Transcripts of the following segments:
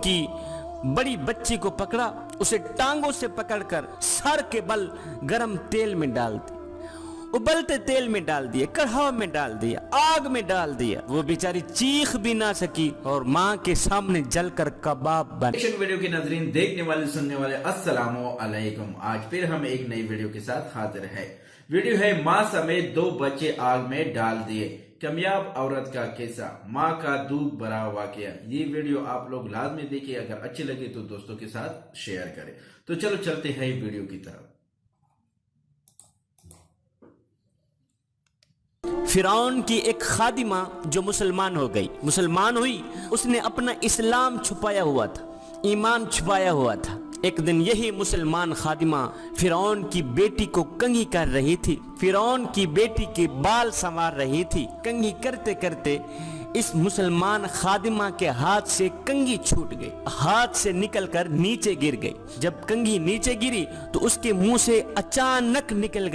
کی बड़ी बच्ची को पकड़ा, उसे टांगों से पकड़कर सर के बल गरम तेल में डाल दिया, उबलते तेल में डाल दिया, कढ़ाव में डाल दिया, आग में डाल दिया। वो बेचारी चीख भी ना सकी और माँ के सामने जलकर कबाब बन। वीडियो के नाज़रीन, देखने वाले सुनने वाले अस्सलामु अलैकुम। आज फिर हम एक नई वीडियो के साथ हाजिर है। वीडियो है माँ समेत 2 बच्चे आग में डाल दिए, कामयाब औरत का किस्सा, माँ का दुख भरा वाकया। ये वीडियो आप लोग लाजमी देखिए, अगर अच्छी लगे तो दोस्तों के साथ शेयर करें। तो चलो चलते हैं वीडियो की तरफ। फिरौन की एक खादिमा जो मुसलमान हो गई, मुसलमान हुई, उसने अपना इस्लाम छुपाया हुआ था, ईमान छुपाया हुआ था। एक दिन यही मुसलमान खादिमा फिरौन की बेटी को कंघी कर रही थी, फिरौन की बेटी के बाल संवार रही थी। कंघी करते करते इस मुसलमान खादिमा के हाथ से कंघी छूट गई, हाथ से निकलकर नीचे गिर गई। जब कंघी नीचे गिरी तो उसके मुंह से अचानक निकल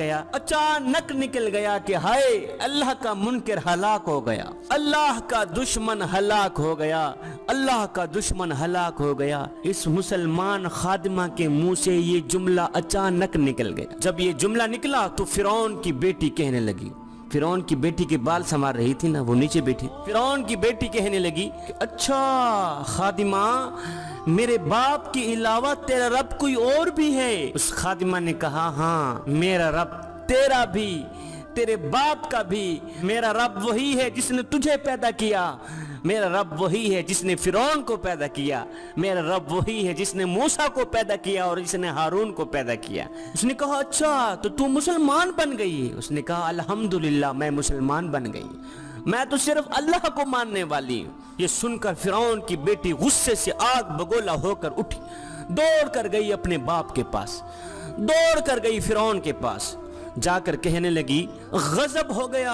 गया कि हाय, अल्लाह का मुनकर हलाक हो गया, अल्लाह का दुश्मन हलाक हो गया, अल्लाह का दुश्मन हलाक हो गया। इस मुसलमान खादिमा के मुंह से ये जुमला अचानक निकल गया। जब ये जुमला निकला तो फिरौन की बेटी कहने लगी, फिरौन की बेटी के बाल संवार रही थी ना, वो नीचे बैठी, फिरौन की बेटी कहने लगी कि अच्छा खादिमा, मेरे बाप के अलावा तेरा रब कोई और भी है? उस खादिमा ने कहा, हाँ, मेरा रब तेरा भी, तेरे बाप का भी, मेरा रब वही है जिसने तुझे पैदा किया, मेरा रब वही है जिसने फिरौन को पैदा किया, मेरा रब वही है जिसने मूसा को पैदा किया और जिसने हारून को पैदा किया। उसने कहा, अच्छा तो तू मुसलमान बन गई? उसने कहा, अल्हम्दुलिल्लाह, मैं मुसलमान बन गई, मैं तो सिर्फ अल्लाह को मानने वाली हूँ। ये सुनकर फिरौन की बेटी गुस्से से आग बगोला होकर उठी, दौड़ कर गई अपने बाप के पास, दौड़ कर गई फिरौन के पास, जाकर कहने लगी, गजब हो गया,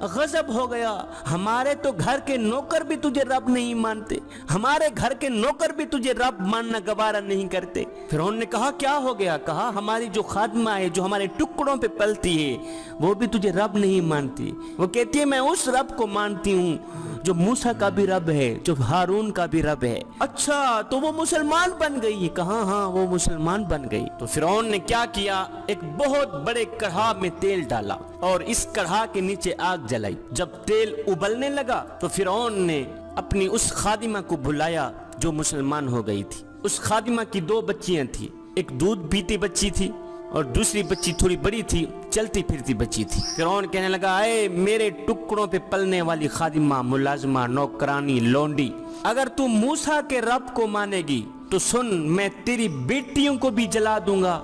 गजब हो गया, हमारे तो घर के नौकर भी तुझे रब नहीं मानते, हमारे घर के नौकर भी तुझे रब मानना गवारा नहीं करते। फिरौन ने कहा, क्या हो गया? कहा, हमारी जो खादिमा है, जो हमारे टुकड़ों पे पलती है, वो भी तुझे रब नहीं मानती। वो कहती है, मैं उस रब को मानती हूँ जो मूसा का भी रब है, जो हारून का भी रब है। अच्छा तो वो मुसलमान बन गई? कहा, हाँ, वो मुसलमान बन गई। तो फिरौन ने क्या किया, एक बहुत बड़े कढ़ा में तेल डाला और इस कढ़ा के नीचे आग जलाई। जब तेल उबलने लगा तो फिरौन ने अपनी उस खादिमा को बुलाया जो मुसलमान हो गई थी। उस खादिमा की 2 बच्चियां थी, एक दूध पीती बच्ची थी और दूसरी बच्ची थोड़ी बड़ी थी, चलती फिरती बच्ची थी। फिरौन कहने लगा, ए मेरे टुकड़ों पे पलने वाली खादिमा, मुलाजमा, नौकरानी, लौंडी, अगर तू मूसा के रब को मानेगी तो सुन, मैं तेरी बेटियों को भी जला दूंगा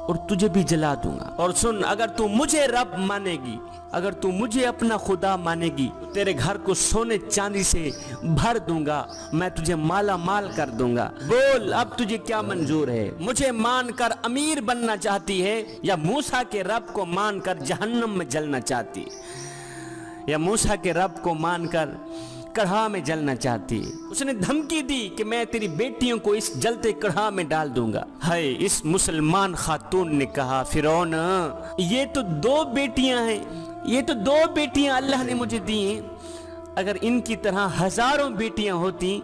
और तुझे भी जला दूंगा। और सुन, अगर तू मुझे रब मानेगी, अगर तू मुझे अपना खुदा मानेगी, तेरे घर को सोने चांदी से भर दूंगा, मैं तुझे माला माल कर दूंगा। बोल, अब तुझे क्या मंजूर है? मुझे मानकर अमीर बनना चाहती है या मूसा के रब को मानकर जहन्नम में जलना चाहती है, या मूसा के रब को मानकर कढ़ा में जलना चाहती है? उसने धमकी दी कि मैं तेरी बेटियों को इस जलते कढ़ा में डाल दूंगा। है, इस मुसलमान खातून ने कहा, फिरौन, ये तो 2 बेटियां हैं, ये तो 2 बेटियां अल्लाह ने मुझे दी हैं, अगर इनकी तरह हजारों बेटियां होती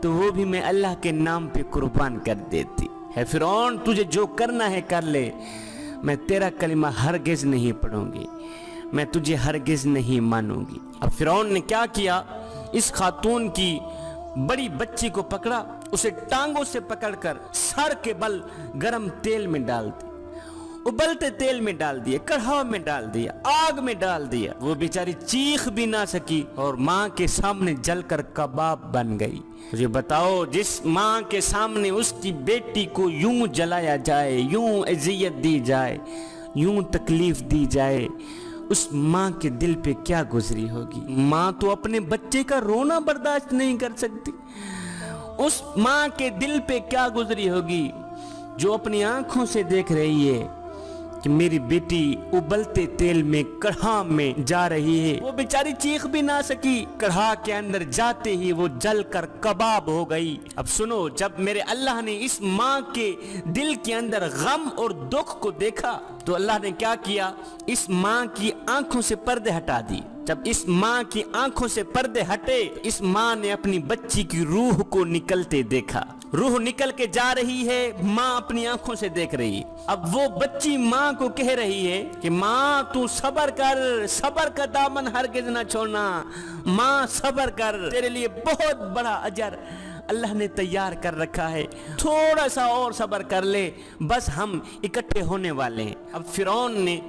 तो वो भी मैं अल्लाह के नाम पे कुर्बान कर देती। है फिरौन, तुझे जो करना है कर ले, मैं तेरा कलिमा हरगिज नहीं पढ़ूंगी, मैं तुझे हरगिज नहीं मानूंगी। अब फिरौन ने क्या किया, इस खातून की बड़ी बच्ची को पकड़ा, उसे टांगों से पकड़कर सर के बल गरम तेल में डाल दिया, उबलते तेल में डाल दिया, कढ़ाव में डाल दिया, आग में डाल दिया। वो बेचारी चीख भी ना सकी और माँ के सामने जलकर कबाब बन गई। मुझे बताओ, जिस माँ के सामने उसकी बेटी को यूं जलाया जाए, यूं अजियत दी जाए, यूं तकलीफ दी जाए, उस माँ के दिल पे क्या गुजरी होगी? माँ तो अपने बच्चे का रोना बर्दाश्त नहीं कर सकती। उस माँ के दिल पे क्या गुजरी होगी जो अपनी आंखों से देख रही है कि मेरी बेटी उबलते तेल में कढ़ा में जा रही है। वो बेचारी चीख भी ना सकी, कढ़ा के अंदर जाते ही वो जलकर कबाब हो गई। अब सुनो, जब मेरे अल्लाह ने इस माँ के दिल के अंदर गम और दुख को देखा तो अल्लाह ने क्या किया, इस माँ की आंखों से पर्दे हटा दिए। जब इस माँ की आंखों से पर्दे हटे, इस माँ ने अपनी बच्ची की रूह को निकलते देखा। रूह निकल के जा रही है, माँ अपनी आंखों से देख रही। अब वो बच्ची माँ को कह रही है कि माँ तू सब्र कर, सब्र का दामन हरगिज ना छोड़ना, माँ सब्र कर, तेरे लिए बहुत बड़ा अजर अल्लाह ने तैयार कर रखा है, थोड़ा सा और सब्र कर ले, बस हम इकट्ठे होने वाले हैं। अब फिरौन ने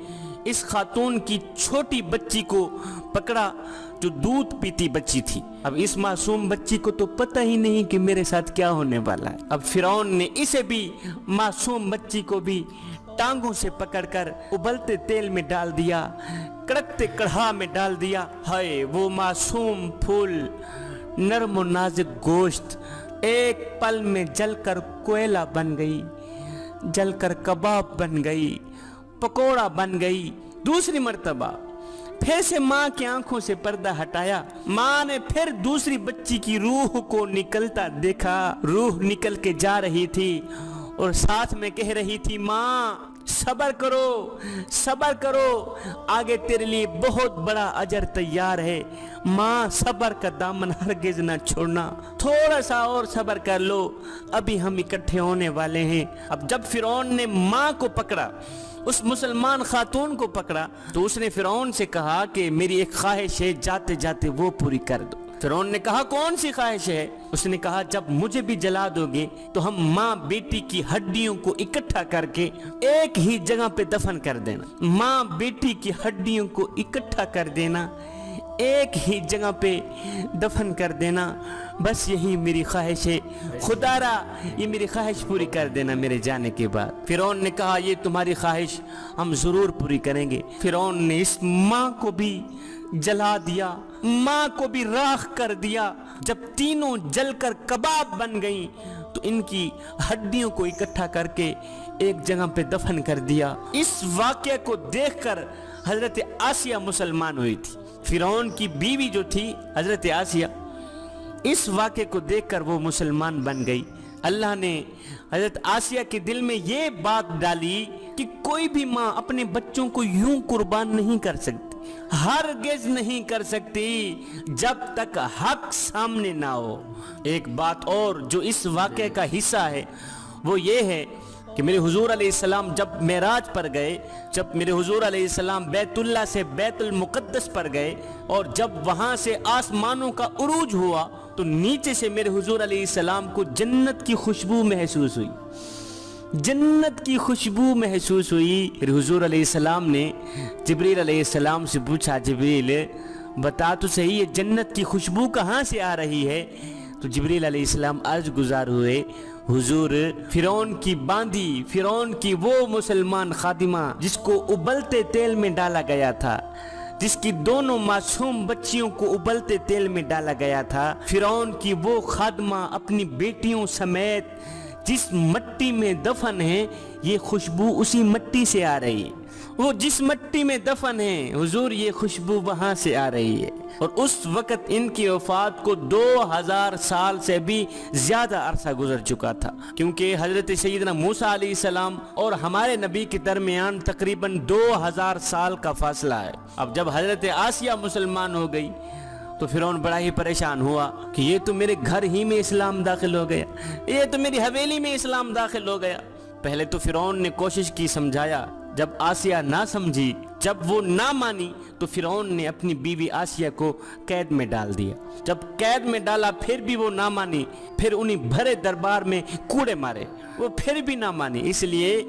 इस खातून की छोटी बच्ची को पकड़ा जो दूध पीती बच्ची थी। अब इस मासूम बच्ची को तो पता ही नहीं कि मेरे साथ क्या होने वाला है। अब फिरौन ने इसे भी, मासूम बच्ची को भी टांगों से पकड़कर उबलते तेल में डाल दिया, कड़कते कढ़ा में डाल दिया। हाय वो मासूम फूल, नरम और नाजुक गोश्त एक पल में जलकर कोयला बन गई, जलकर कबाब बन गई, पकोड़ा बन गई। दूसरी मर्तबा फिर से माँ की आंखों से पर्दा हटाया, माँ ने फिर दूसरी बच्ची की रूह को निकलता देखा। रूह निकल के जा रही थी और साथ में कह रही थी, माँ सब्र करो, सब्र करो, आगे तेरे लिए बहुत बड़ा अजर तैयार है। माँ सब्र का दामन हरगिज ना छोड़ना, थोड़ा सा और सब्र कर लो, अभी हम इकट्ठे होने वाले हैं। अब जब फिरौन ने माँ को पकड़ा, उस मुसलमान खातून को पकड़ा, तो उसने फिरौन से कहा कि मेरी एक ख्वाहिश है, जाते जाते वो पूरी कर दो। फिरौन ने कहा कौन सी ख्वाहिश है? उसने कहा जब मुझे भी जला दोगे तो हम माँ बेटी की हड्डियों को इकट्ठा करके एक ही जगह पे दफन कर देना। माँ बेटी की हड्डियों को इकट्ठा कर देना, एक ही जगह पे दफन कर देना, बस यही मेरी ख्वाहिश है, खुदारा ये मेरी ख्वाहिश पूरी कर देना मेरे जाने के बाद। फिरौन ने कहा ये तुम्हारी ख्वाहिश हम जरूर पूरी करेंगे। फिरौन ने इस माँ को भी जला दिया, माँ को भी राख कर दिया। जब तीनों जलकर कबाब बन गईं तो इनकी हड्डियों को इकट्ठा करके एक जगह पे दफन कर दिया। इस वाक़े को देखकर हजरत आसिया मुसलमान हुई थी। फिरौन की बीवी जो थी हजरत आसिया, इस वाक़े को देखकर वो मुसलमान बन गई। अल्लाह ने हजरत आसिया के दिल में ये बात डाली कि कोई भी माँ अपने बच्चों को यूं कुर्बान नहीं कर सकती, हरगिज़ नहीं कर सकती जब तक हक सामने ना हो। एक बात और जो इस वाक़े का हिस्सा है वो ये है कि मेरे हुजूर अलैहिस्सलाम जब मेराज पर गए, जब मेरे हुजूर अलैहिस्सलाम बैतुल्लाह से बैतुल मुक़द्दस पर गए और जब वहाँ से आसमानों का उरूज हुआ तो नीचे से मेरे हुजूर अलैहिस्सलाम को जन्नत की खुशबू महसूस हुई, जन्नत की खुशबू महसूस हुई। फिर हुजूर अलैहिस्सलाम ने जिब्रील अलैहिस्सलाम से पूछा, जिब्रील बता तो सही ये जन्नत की खुशबू कहाँ से आ रही है? तो जिब्रील अलैहिस्सलाम अर्ज गुजार हुए, हुजूर फिरौन की बांदी, फिरौन की वो मुसलमान खादिमा जिसको उबलते तेल में डाला गया था, जिसकी दोनों मासूम बच्चियों को उबलते तेल में डाला गया था, फिरौन की वो खादमा अपनी बेटियों समेत जिस मिट्टी में दफन है, ये खुशबू उसी मिट्टी से आ रही है। वो जिस मिट्टी में दफन है हुजूर ये खुशबू वहां से आ रही है। और उस वक़्त इनकी वफात को 2000 साल से भी ज्यादा अरसा गुजर चुका था, क्योंकि हजरत सैयदना मूसा अलैहिस्सलाम और हमारे नबी के दरमियान तकरीबन 2000 साल का फासला है। अब जब हजरत आसिया मुसलमान हो गई तो फिरौन बड़ा ही परेशान हुआ कि ये तो मेरे घर ही में इस्लाम दाखिल हो गया, ये तो मेरी हवेली में इस्लाम दाखिल हो गया। पहले तो फिरौन ने कोशिश की, समझाया, जब आसिया ना समझी, जब वो ना मानी तो फिरौन ने अपनी बीवी आसिया को कैद में डाल दिया। जब कैद में डाला फिर भी वो ना मानी, फिर उन्हें भरे दरबार में कूड़े मारे, वो फिर भी ना मानी। इसलिए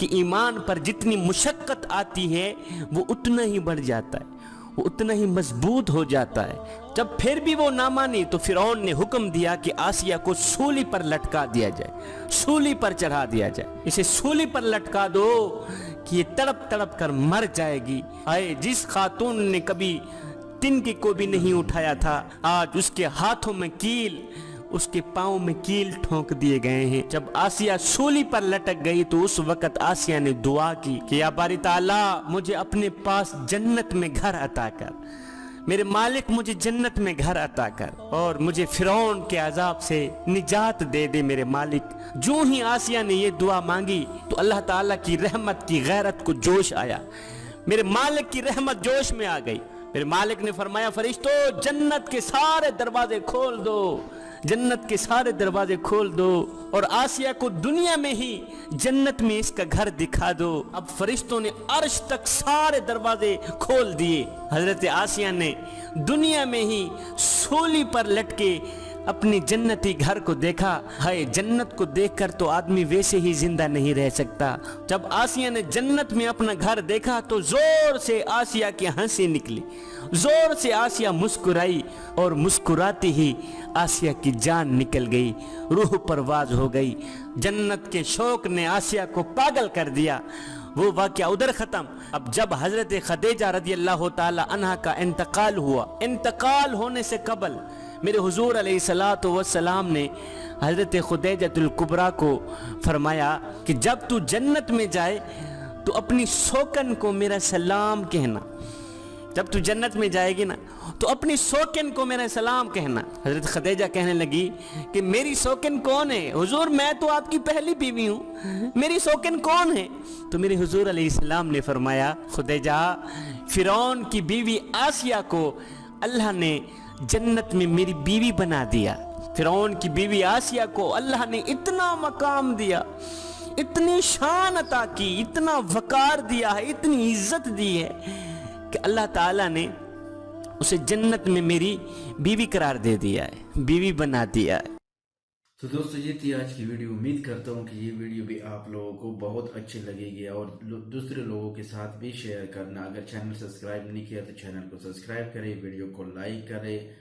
कि ईमान पर जितनी मुशक्कत आती है वो उतना ही बढ़ जाता है, वो उतना ही मजबूत हो जाता है। जब फिर भी वो ना मानी तो फिरौन ने हुक्म दिया कि आसिया को सूली पर लटका दिया जाए, सूली पर चढ़ा दिया जाए, इसे सूली पर लटका दो कि ये तड़प तड़प कर मर जाएगी। आए जिस खातून ने कभी तिनके को भी नहीं उठाया था, आज उसके हाथों में कील, उसके पाँव में कील ठोंक दिए गए हैं। जब आसिया सूली पर लटक गई तो उस वक़्त आसिया ने दुआ की कि या बारी ताला मुझे अपने पास जन्नत में घर अता कर, मेरे मालिक मुझे जन्नत में घर अता कर और मुझे फिरौन के अजाब से निजात दे दे मेरे मालिक। जो ही आसिया ने ये दुआ मांगी तो अल्लाह ताला की रहमत की गैरत को जोश आया, मेरे मालिक की रहमत जोश में आ गई। मेरे मालिक ने फरमाया फरिश्तों जन्नत के सारे दरवाजे खोल दो, जन्नत के सारे दरवाजे खोल दो और आसिया को दुनिया में ही जन्नत में इसका घर दिखा दो। अब फरिश्तों ने अर्श तक सारे दरवाजे खोल दिए। हजरत आसिया ने दुनिया में ही सूली पर लटके अपनी जन्नती घर को देखा। हाय, जन्नत को देखकर तो आदमी वैसे ही जिंदा नहीं रह सकता। जब आसिया ने जन्नत में अपना घर देखा तो जोर से आसिया की हंसी निकली, जोर से आसिया मुस्कुराई और मुस्कुराती ही आसिया की जान निकल गई, रूह परवाज हो गई। जन्नत के शौक ने आसिया को पागल कर दिया। वो वाक़या उधर ख़त्म। अब जब हज़रत खदीजा रज़ी अल्लाह ताला अन्हा का इंतकाल हुआ, इंतकाल होने से कबल मेरे हुजूर अलैहिस्सलातु वस्सलाम ने हज़रत खुदैजतुल कुबरा को फरमाया कि जब तू जन्नत में जाए तो अपनी सोकन को मेरा सलाम कहना। जब तू जन्नत में जाएगी ना तो अपनी सोकन को मेरा सलाम कहना। हज़रत खदीजा कहने लगी कि मेरी सोकन कौन है हुजूर, मैं तो आपकी पहली बीवी हूँ, मेरी सोकन कौन है? तो मेरे हुजूर अलैहिस्सलाम ने फरमाया खुदैजा, फिरौन की बीवी आसिया को अल्लाह ने जन्नत में मेरी बीवी बना दिया। फिरौन की बीवी आसिया को अल्लाह ने इतना मकाम दिया, इतनी शान अता की, इतना वकार दिया है, इतनी इज्जत दी है कि अल्लाह ताला ने उसे जन्नत में मेरी बीवी करार दे दिया है, बीवी बना दिया है। तो दोस्तों ये थी आज की वीडियो। उम्मीद करता हूँ कि ये वीडियो भी आप लोगों को बहुत अच्छी लगेगी और दूसरे लोगों के साथ भी शेयर करना। अगर चैनल सब्सक्राइब नहीं किया तो चैनल को सब्सक्राइब करें, वीडियो को लाइक करें